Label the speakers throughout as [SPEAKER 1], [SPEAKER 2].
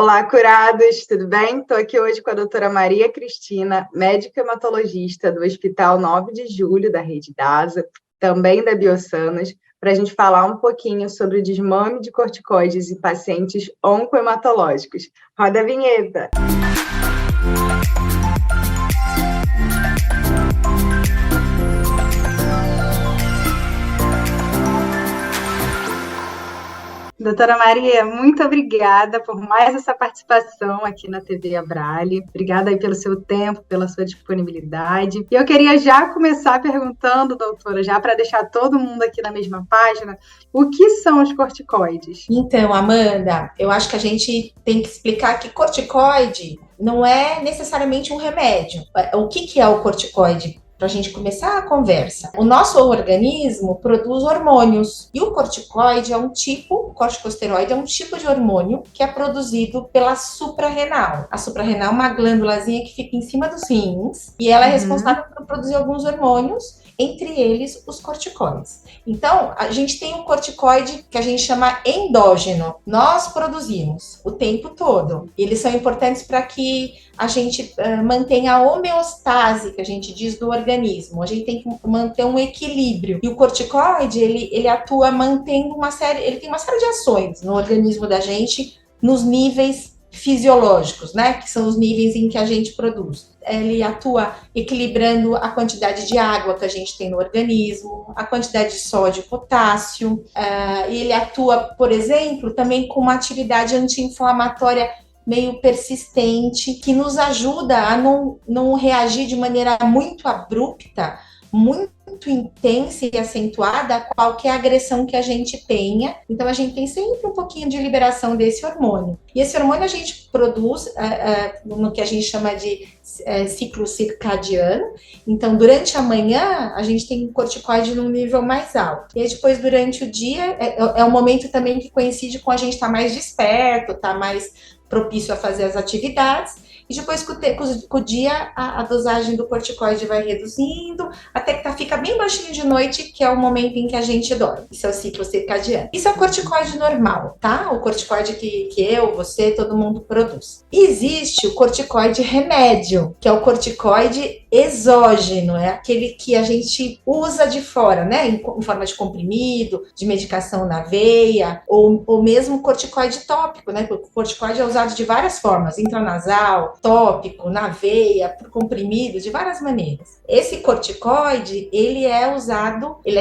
[SPEAKER 1] Olá, curados, tudo bem? Estou aqui hoje com a doutora Maria Cristina, médica hematologista do Hospital 9 de Julho, da Rede DASA, também da Biosanas, para a gente falar um pouquinho sobre o desmame de corticoides em pacientes oncohematológicos. Roda a vinheta! Doutora Maria, muito obrigada por mais essa participação aqui na TV Abrale. Obrigada aí pelo seu tempo, pela sua disponibilidade. E eu queria já começar perguntando, doutora, já para deixar todo mundo aqui na mesma página, o que são os corticoides?
[SPEAKER 2] Então, Amanda, eu acho que a gente tem que explicar que corticoide não é necessariamente um remédio. O que é o corticoide? Para a gente começar a conversa. O nosso organismo produz hormônios e o corticoide é um tipo, o corticosteroide é um tipo de hormônio que é produzido pela suprarrenal. A suprarrenal é uma glândulazinha que fica em cima dos rins e ela é responsável por produzir alguns hormônios, entre eles os corticoides. Então, a gente tem um corticoide que a gente chama endógeno. Nós produzimos o tempo todo. Eles são importantes para que a gente mantenha a homeostase, que a gente diz, do organismo. A gente tem que manter um equilíbrio. E o corticoide, ele atua mantendo ele tem uma série de ações no organismo da gente, nos níveis fisiológicos, né? Que são os níveis em que a gente produz. Ele atua equilibrando a quantidade de água que a gente tem no organismo, a quantidade de sódio e potássio. Ele atua, por exemplo, também com uma atividade anti-inflamatória meio persistente, que nos ajuda a não reagir de maneira muito abrupta, muito intensa e acentuada a qualquer agressão que a gente tenha. Então, a gente tem sempre um pouquinho de liberação desse hormônio. E esse hormônio a gente produz no que a gente chama de ciclo circadiano. Então, durante a manhã, a gente tem corticoide num nível mais alto. E aí, depois, durante o dia, é um momento também que coincide com a gente estar mais desperto, estar mais propício a fazer as atividades, e depois com o dia a dosagem do corticoide vai reduzindo, até que fica bem baixinho de noite, que é o momento em que a gente dorme. Isso é o ciclo circadiano. Isso é o corticoide normal, tá? O corticoide que eu, você, todo mundo produz. E existe o corticoide remédio, que é o corticoide exógeno, é aquele que a gente usa de fora, né? Em forma de comprimido, de medicação na veia, ou mesmo corticoide tópico, né? Porque o corticoide é usado de várias formas, intranasal, tópico, na veia, por comprimido, de várias maneiras. Esse corticoide, ele é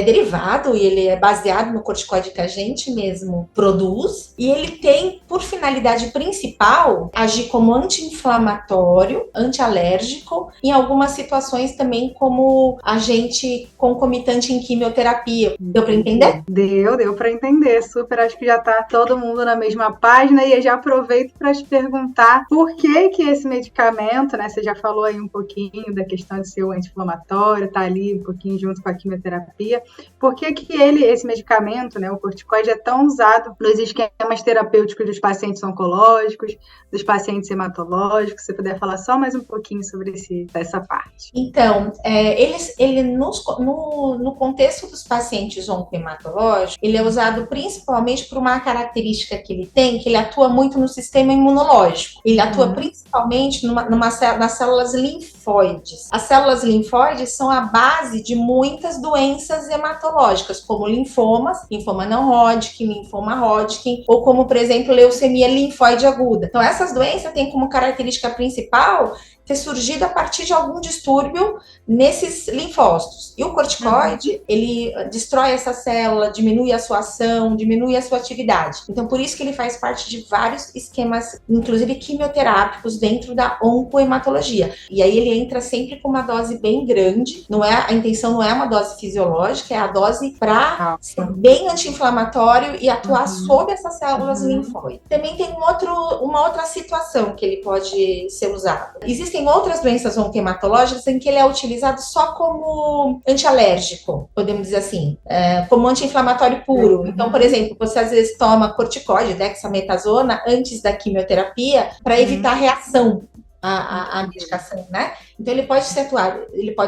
[SPEAKER 2] derivado e ele é baseado no corticoide que a gente mesmo produz, e ele tem, por finalidade principal, agir como anti-inflamatório, anti-alérgico, em algumas situações também como agente concomitante em quimioterapia. Deu para entender?
[SPEAKER 1] Deu para entender, super. Acho que já está todo mundo na mesma página, e eu já aproveito para te perguntar por que esse medicamento, né? Você já falou aí um pouquinho da questão de ser o anti-inflamatório, tá ali um pouquinho junto com a quimioterapia. Por que esse medicamento, né, o corticoide, é tão usado nos esquemas terapêuticos dos pacientes oncológicos, dos pacientes hematológicos? Se você puder falar só mais um pouquinho sobre essa parte.
[SPEAKER 2] Então, no contexto dos pacientes oncohematológicos, ele é usado principalmente por uma característica que ele tem, que ele atua muito no sistema imunológico. Ele atua principalmente nas células linfóides. As células linfóides são a base de muitas doenças hematológicas, como linfomas, linfoma não Hodgkin, linfoma Hodgkin, ou como, por exemplo, leucemia linfóide aguda. Então, essas doenças têm como característica principal ter surgido a partir de algum distúrbio nesses linfócitos. E o corticoide, ele destrói essa célula, diminui a sua ação, diminui a sua atividade. Então, por isso que ele faz parte de vários esquemas, inclusive quimioterápicos, dentro da oncohematologia. E aí ele entra sempre com uma dose bem grande. A intenção não é uma dose fisiológica, é a dose para ser bem anti-inflamatório e atuar sobre essas células linfóides. Também tem uma outra situação que ele pode ser usado. Existem outras doenças oncohematológicas em que ele é utilizado só como antialérgico, podemos dizer assim, como anti-inflamatório puro. Então, por exemplo, você às vezes toma corticoide, dexametasona, antes da quimioterapia, para evitar reação à medicação, né? Então, ele pode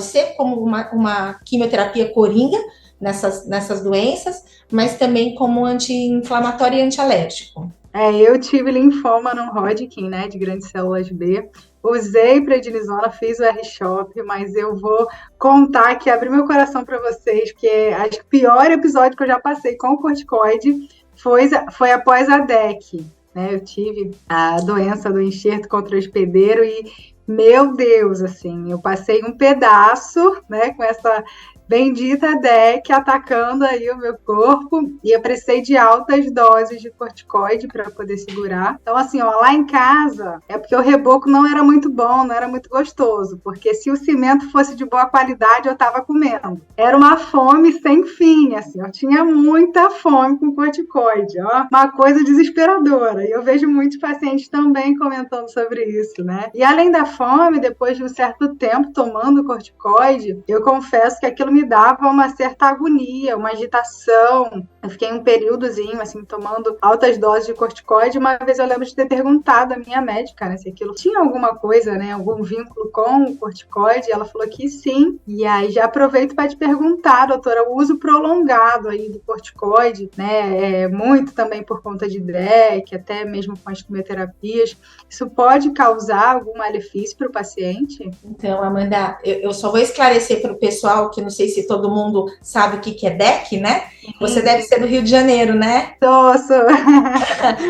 [SPEAKER 2] ser como uma quimioterapia coringa nessas doenças, mas também como anti-inflamatório e antialérgico.
[SPEAKER 1] Eu tive linfoma no Hodgkin, né, de grandes células B. Usei prednisona, fiz o R-CHOP, mas eu vou contar aqui, abrir meu coração para vocês, porque acho que o pior episódio que eu já passei com o corticoide foi após a DEC. Né? Eu tive a doença do enxerto contra o hospedeiro e, meu Deus, assim, eu passei um pedaço, né, com essa bendita DEC atacando aí o meu corpo e eu precisei de altas doses de corticoide para poder segurar. Então, assim, ó, lá em casa é porque o reboco não era muito bom, não era muito gostoso, porque se o cimento fosse de boa qualidade, eu estava comendo. Era uma fome sem fim, assim, eu tinha muita fome com corticoide, ó, uma coisa desesperadora. E eu vejo muitos pacientes também comentando sobre isso, né? E além da fome, depois de um certo tempo tomando corticoide, eu confesso que aquilo me dava uma certa agonia, uma agitação. Eu fiquei um períodozinho, assim, tomando altas doses de corticoide. Uma vez eu lembro de ter perguntado à minha médica, né, se aquilo tinha alguma coisa, né, algum vínculo com o corticoide. Ela falou que sim. E aí já aproveito para te perguntar, doutora, o uso prolongado aí do corticoide, né, muito também por conta de DEC, até mesmo com as quimioterapias, isso pode causar algum malefício para o paciente?
[SPEAKER 2] Então, Amanda, eu só vou esclarecer para o pessoal, que não sei se todo mundo sabe o que é DEC, né? Você deve ser do Rio de Janeiro, né?
[SPEAKER 1] Sou.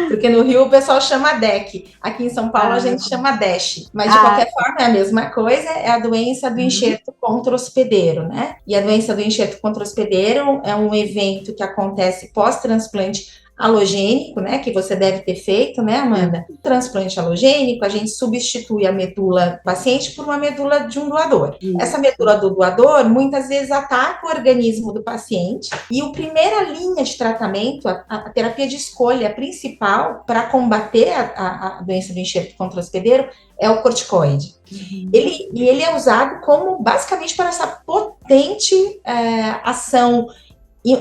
[SPEAKER 2] Porque no Rio o pessoal chama DEC. Aqui em São Paulo a gente chama DESH. Mas, de qualquer forma, é a mesma coisa, é a doença do enxerto contra hospedeiro, né? E a doença do enxerto contra hospedeiro é um evento que acontece pós-transplante halogênico, né, que você deve ter feito, né, Amanda? Transplante halogênico, a gente substitui a medula do paciente por uma medula de um doador. Essa medula do doador, muitas vezes, ataca o organismo do paciente e a primeira linha de tratamento, a terapia de escolha principal para combater a doença do enxerto contra o hospedeiro é o corticoide. Ele é usado como, basicamente, para essa potente ação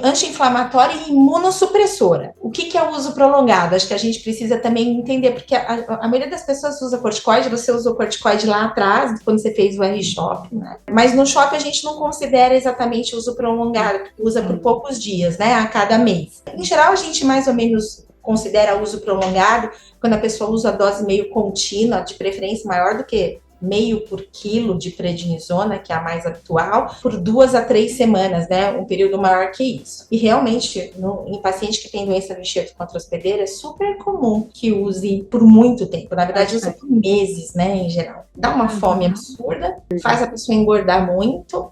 [SPEAKER 2] anti-inflamatória e imunossupressora. O que é o uso prolongado? Acho que a gente precisa também entender, porque a maioria das pessoas usa corticoide, você usou corticoide lá atrás, quando você fez o R-CHOP, né? Mas no CHOP a gente não considera exatamente uso prolongado, usa por poucos dias, né? A cada mês. Em geral, a gente mais ou menos considera uso prolongado quando a pessoa usa a dose meio contínua, de preferência maior do que meio por quilo de prednisona, que é a mais habitual, por 2 a 3 semanas, né? Um período maior que isso. E realmente, em paciente que tem doença do enxerto contra hospedeiro, é super comum que use por muito tempo. Na verdade, usa por meses, né, em geral. Dá uma fome absurda, faz a pessoa engordar muito,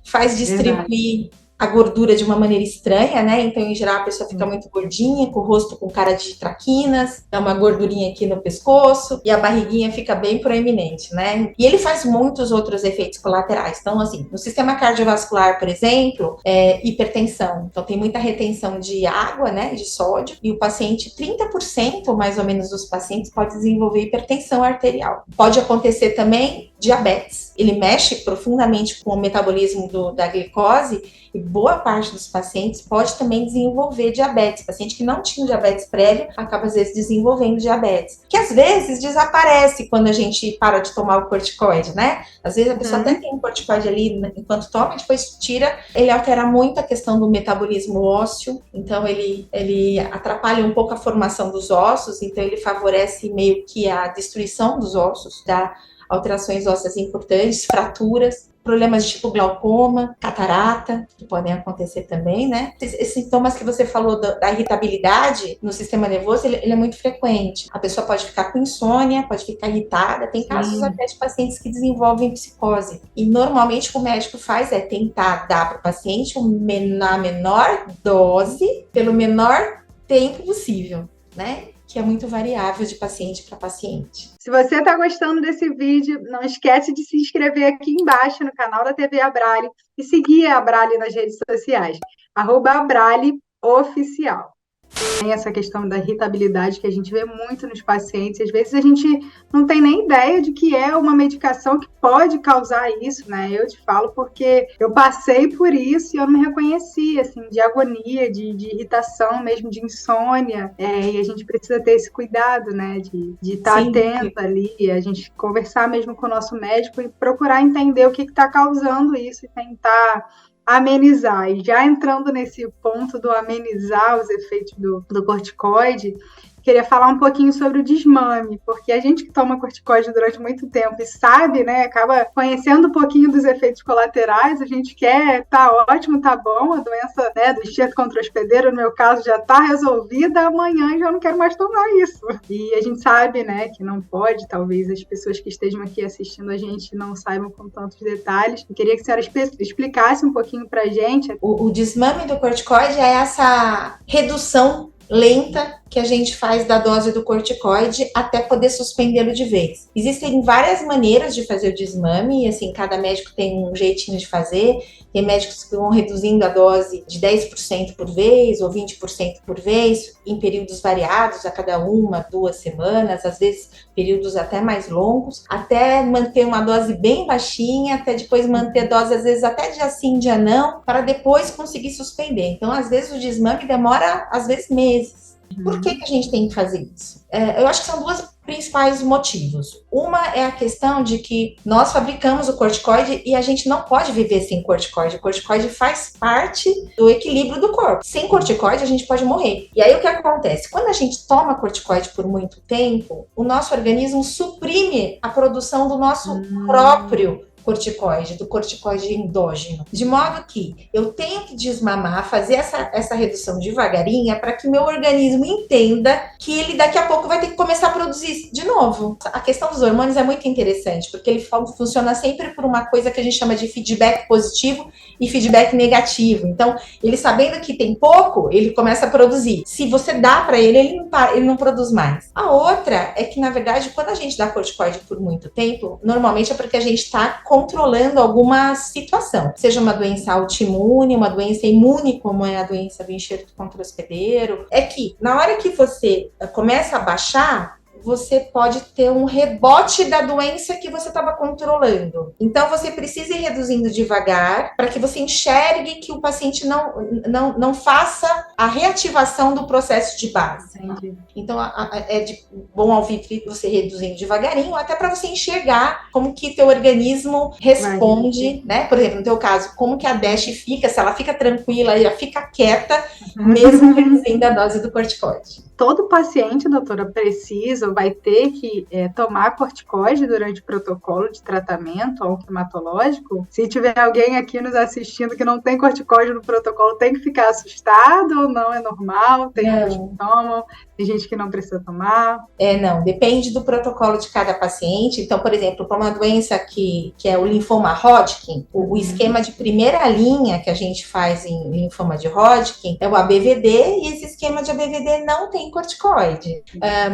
[SPEAKER 2] faz distribuir a gordura de uma maneira estranha, né? Então, em geral, a pessoa fica muito gordinha, com o rosto com cara de traquinas, dá uma gordurinha aqui no pescoço e a barriguinha fica bem proeminente, né? E ele faz muitos outros efeitos colaterais. Então, assim, no sistema cardiovascular, por exemplo, hipertensão. Então, tem muita retenção de água, né? De sódio. E o paciente, 30% mais ou menos dos pacientes pode desenvolver hipertensão arterial. Pode acontecer também diabetes. Ele mexe profundamente com o metabolismo da glicose e boa parte dos pacientes pode também desenvolver diabetes. Paciente que não tinha diabetes prévio acaba, às vezes, desenvolvendo diabetes. Que, às vezes, desaparece quando a gente para de tomar o corticoide, né? Às vezes, a pessoa até tem um corticoide ali enquanto toma, depois tira. Ele altera muito a questão do metabolismo ósseo. Então, ele atrapalha um pouco a formação dos ossos. Então, ele favorece meio que a destruição dos ossos, dá alterações ósseas importantes, fraturas, problemas de tipo glaucoma, catarata, que podem acontecer também, né? Esses sintomas que você falou da irritabilidade no sistema nervoso, ele é muito frequente. A pessoa pode ficar com insônia, pode ficar irritada, tem casos até de pacientes que desenvolvem psicose. E normalmente o que o médico faz é tentar dar para o paciente na menor dose, pelo menor tempo possível, né? Que é muito variável de paciente para paciente.
[SPEAKER 1] Se você está gostando desse vídeo, não esquece de se inscrever aqui embaixo no canal da TV Abrale e seguir a Abrale nas redes sociais, @AbraleOficial. Tem essa questão da irritabilidade que a gente vê muito nos pacientes. Às vezes a gente não tem nem ideia de que é uma medicação que pode causar isso, né? Eu te falo porque eu passei por isso e eu não me reconheci, assim, de agonia, de irritação mesmo, de insônia. E a gente precisa ter esse cuidado, né? De estar atento ali, a gente conversar mesmo com o nosso médico e procurar entender o que está causando isso e tentar amenizar. E já entrando nesse ponto do amenizar os efeitos do corticoide, queria falar um pouquinho sobre o desmame, porque a gente que toma corticoide durante muito tempo e sabe, né, acaba conhecendo um pouquinho dos efeitos colaterais, a gente quer, tá ótimo, tá bom, a doença, né, do enxerto contra o hospedeiro, no meu caso, já tá resolvida, amanhã já não quero mais tomar isso. E a gente sabe, né, que não pode, talvez as pessoas que estejam aqui assistindo a gente não saibam com tantos detalhes. Eu queria que a senhora explicasse um pouquinho pra gente.
[SPEAKER 2] O desmame do corticoide é essa redução lenta que a gente faz da dose do corticoide até poder suspendê-lo de vez. Existem várias maneiras de fazer o desmame, e assim, cada médico tem um jeitinho de fazer. Tem médicos que vão reduzindo a dose de 10% por vez ou 20% por vez, em períodos variados, a cada 1-2 semanas, às vezes períodos até mais longos, até manter uma dose bem baixinha, até depois manter dose, às vezes até dia sim, dia não, para depois conseguir suspender. Então, às vezes o desmame demora, às vezes, meses. Por que a gente tem que fazer isso? Eu acho que são duas principais motivos. Uma é a questão de que nós fabricamos o corticoide e a gente não pode viver sem corticoide. O corticoide faz parte do equilíbrio do corpo. Sem corticoide, a gente pode morrer. E aí, o que acontece? Quando a gente toma corticoide por muito tempo, o nosso organismo suprime a produção do nosso próprio corticoide, do corticoide endógeno. De modo que eu tenho que desmamar, fazer essa redução devagarinha para que meu organismo entenda que ele daqui a pouco vai ter que começar a produzir de novo. A questão dos hormônios é muito interessante, porque ele funciona sempre por uma coisa que a gente chama de feedback positivo e feedback negativo. Então, ele sabendo que tem pouco, ele começa a produzir. Se você dá para ele, ele não produz mais. A outra é que, na verdade, quando a gente dá corticoide por muito tempo, normalmente é porque a gente está controlando alguma situação, seja uma doença autoimune, uma doença imune, como é a doença do enxerto contra o hospedeiro. É que na hora que você começa a baixar, você pode ter um rebote da doença que você estava controlando. Então, você precisa ir reduzindo devagar para que você enxergue que o paciente não faça a reativação do processo de base.
[SPEAKER 1] Entendi.
[SPEAKER 2] Então, é de bom alvitre você reduzindo devagarinho, até para você enxergar como que teu organismo responde, né? Por exemplo, no teu caso, como que a Dash fica, se ela fica tranquila, ela fica quieta, mesmo reduzindo a dose do corticoide.
[SPEAKER 1] Todo paciente, doutora, precisa, vai ter que tomar corticoide durante o protocolo de tratamento oncohematológico? Se tiver alguém aqui nos assistindo que não tem corticoide no protocolo, tem que ficar assustado ou não? É normal? Tem gente que tomam, tem gente que não precisa tomar?
[SPEAKER 2] Não, depende do protocolo de cada paciente. Então, por exemplo, para uma doença que é o linfoma Hodgkin, o esquema de primeira linha que a gente faz em linfoma de Hodgkin é o ABVD, e esse esquema de ABVD não tem corticoide.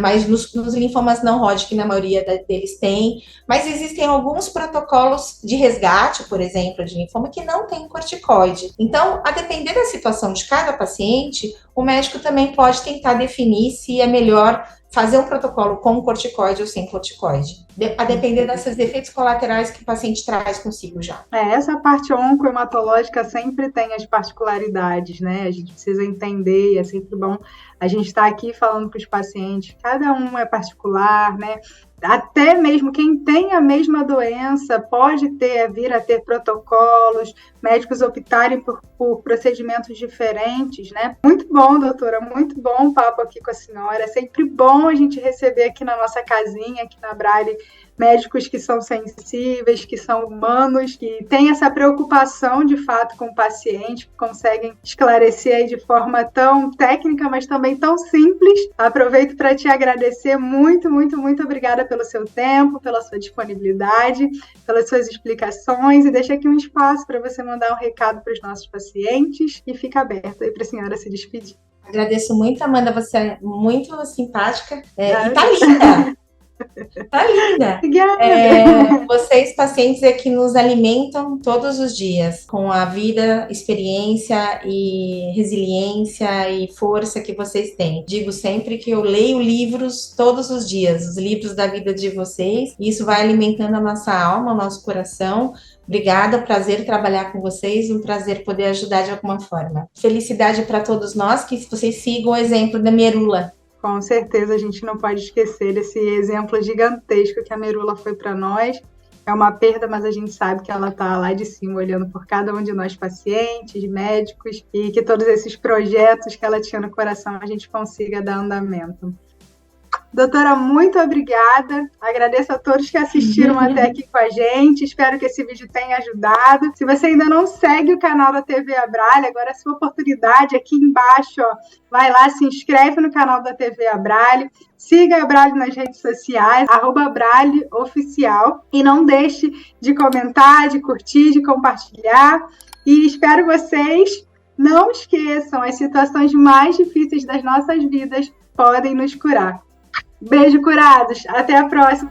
[SPEAKER 2] Mas nos linfomas não Hodgkin, na maioria deles tem. Mas existem alguns protocolos de resgate, por exemplo, de linfoma, que não tem corticoide. Então, a depender da situação de cada paciente, o médico também pode tentar definir se é melhor fazer um protocolo com corticoide ou sem corticoide, a depender desses efeitos colaterais que o paciente traz consigo já.
[SPEAKER 1] Essa parte oncohematológica sempre tem as particularidades, né? A gente precisa entender, e é sempre bom a gente estar aqui falando com os pacientes, cada um é particular, né? Até mesmo quem tem a mesma doença pode vir a ter protocolos, médicos optarem por procedimentos diferentes, né? Muito bom, doutora, muito bom o papo aqui com a senhora. É sempre bom a gente receber aqui na nossa casinha, aqui na Brale, médicos que são sensíveis, que são humanos, que têm essa preocupação de fato com o paciente, que conseguem esclarecer aí de forma tão técnica, mas também tão simples. Aproveito para te agradecer muito, muito, muito obrigada pelo seu tempo, pela sua disponibilidade, pelas suas explicações, e deixo aqui um espaço para você mandar um recado para os nossos pacientes e fica aberto aí para a senhora se despedir.
[SPEAKER 2] Agradeço muito, Amanda, você é muito simpática e tá linda! Tá linda! Vocês, pacientes, é que nos alimentam todos os dias com a vida, experiência e resiliência e força que vocês têm. Digo sempre que eu leio livros todos os dias, os livros da vida de vocês, e isso vai alimentando a nossa alma, o nosso coração. Obrigada, prazer trabalhar com vocês, um prazer poder ajudar de alguma forma. Felicidade para todos nós, que vocês sigam o exemplo da Merula.
[SPEAKER 1] Com certeza, a gente não pode esquecer desse exemplo gigantesco que a Merula foi para nós. É uma perda, mas a gente sabe que ela está lá de cima, olhando por cada um de nós pacientes, médicos, e que todos esses projetos que ela tinha no coração a gente consiga dar andamento. Doutora, muito obrigada. Agradeço a todos que assistiram até aqui com a gente. Espero que esse vídeo tenha ajudado. Se você ainda não segue o canal da TV Abralhe, agora é a sua oportunidade. Aqui embaixo, ó, vai lá, se inscreve no canal da TV Abralhe. Siga a Abralhe nas redes sociais, @AbralheOficial. E não deixe de comentar, de curtir, de compartilhar. E espero vocês. Não esqueçam, as situações mais difíceis das nossas vidas podem nos curar. Beijo, curados. Até a próxima.